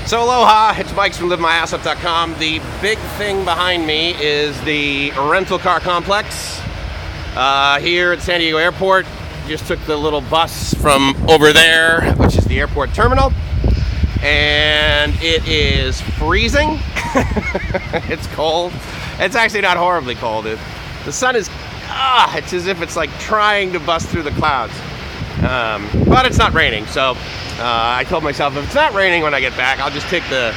So aloha, it's Mike from LiveMyAssUp.com. The big thing behind me is the rental car complex here at San Diego Airport. Just took the little bus from over there, which is the airport terminal, and it is freezing. It's cold. It's actually not horribly cold. The sun is, it's as if it's like trying to bust through the clouds. But it's not raining, so I told myself if it's not raining when I get back, I'll take the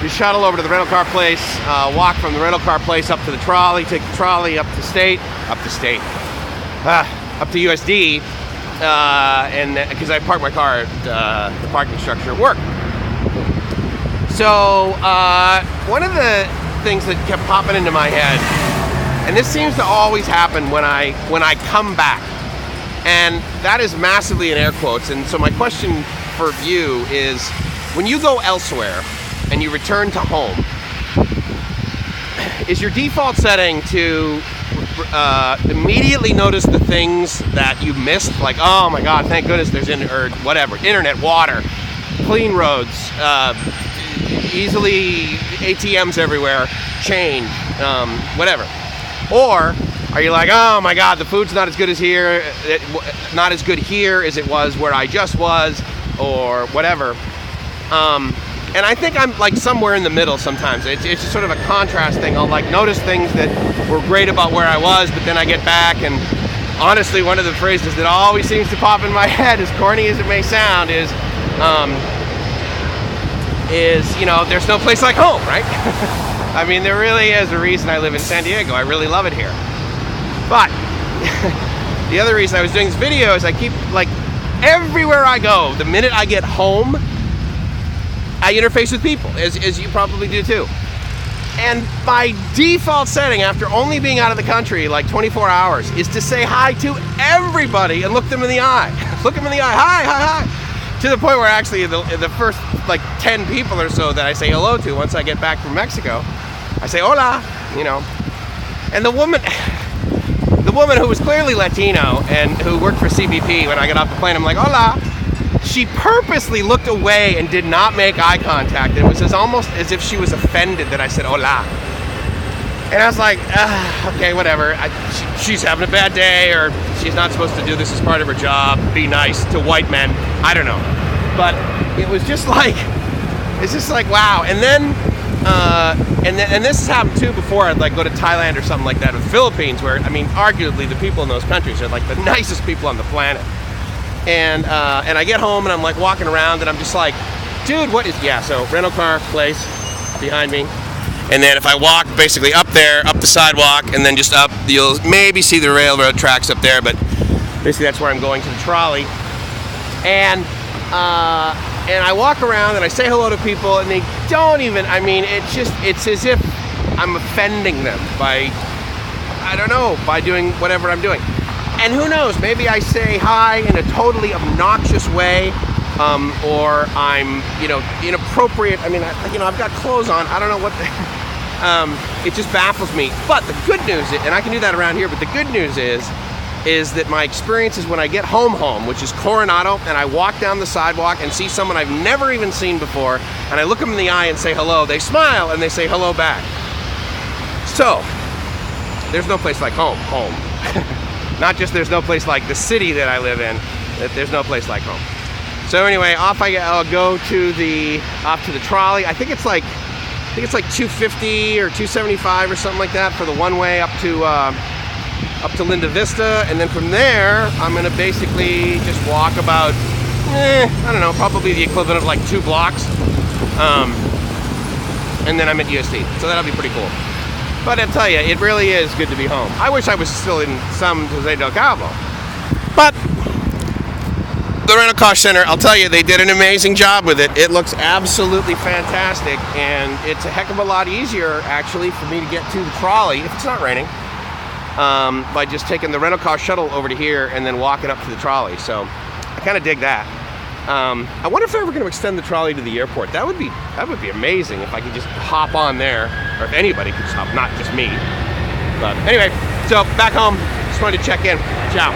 shuttle over to the rental car place, walk from the rental car place up to the trolley, take the trolley up to USD, and because I parked my car at the parking structure at work. So one of the things that kept popping into my head, and this seems to always happen when I come back, and that is massively in air quotes. And so my question for you is, when you go elsewhere and you return to home, is your default setting to immediately notice the things that you missed? Like, oh my God, thank goodness there's internet, water, clean roads, easily ATMs everywhere, change, whatever. Or are you like, oh my God, the food's not as good as here, not as good here as it was where I just was, or whatever. And I think I'm like somewhere in the middle sometimes. It's just sort of a contrast thing. I'll like notice things that were great about where I was, but then I get back, and honestly, one of the phrases that always seems to pop in my head, as corny as it may sound, is there's no place like home, right? I mean, there really is a reason I live in San Diego. I really love it here. But the other reason I was doing this video is I keep, like, everywhere I go, the minute I get home, I interface with people, as you probably do too. And my default setting, after only being out of the country like 24 hours, is to say hi to everybody and look them in the eye. Look them in the eye, hi. To the point where actually the first like 10 people or so that I say hello to once I get back from Mexico, I say hola, And the woman who was clearly Latino and who worked for CBP, when I got off the plane, I'm like, hola. She purposely looked away and did not make eye contact. It was almost as if she was offended that I said hola. And I was like, okay, whatever. She's having a bad day, or she's not supposed to do this as part of her job, be nice to white men. I don't know. But it was just like, it's just like, wow. And then, and this has happened too before. I'd like go to Thailand or something like that, or the Philippines, where, I mean, arguably the people in those countries are like the nicest people on the planet. And I get home and I'm like walking around and I'm just like, dude, so rental car place behind me. And then if I walk basically up there, up the sidewalk, and then just up, you'll maybe see the railroad tracks up there, but basically that's where I'm going to the trolley. And I walk around and I say hello to people, and they don't even, I mean, it's as if I'm offending them by doing whatever I'm doing. And who knows, maybe I say hi in a totally obnoxious way, or I'm, inappropriate. I mean, I've got clothes on. I don't know what it just baffles me. But the good news is, and I can do that around here, but the good news is that my experience is when I get home, which is Coronado, and I walk down the sidewalk and see someone I've never even seen before, and I look them in the eye and say hello, they smile and they say hello back. So, there's no place like home. Not just there's no place like the city that I live in, that there's no place like home. So anyway, I'll go to the trolley. I think it's like $250 or $275 or something like that for the one way up to Linda Vista, and then from there I'm gonna basically just walk about I don't know, probably the equivalent of like 2 blocks, and then I'm at USD. So that'll be pretty cool. But I'll tell you, it really is good to be home. I wish I was still in San Jose del Cabo. But the rental car center, I'll tell you, they did an amazing job with it. It looks absolutely fantastic, and it's a heck of a lot easier, actually, for me to get to the trolley, if it's not raining, by just taking the rental car shuttle over to here and then walking up to the trolley. So I kind of dig that. I wonder if they're ever going to extend the trolley to the airport. That would be amazing if I could just hop on there, or if anybody could stop, not just me. But anyway, so back home, just wanted to check in. Ciao.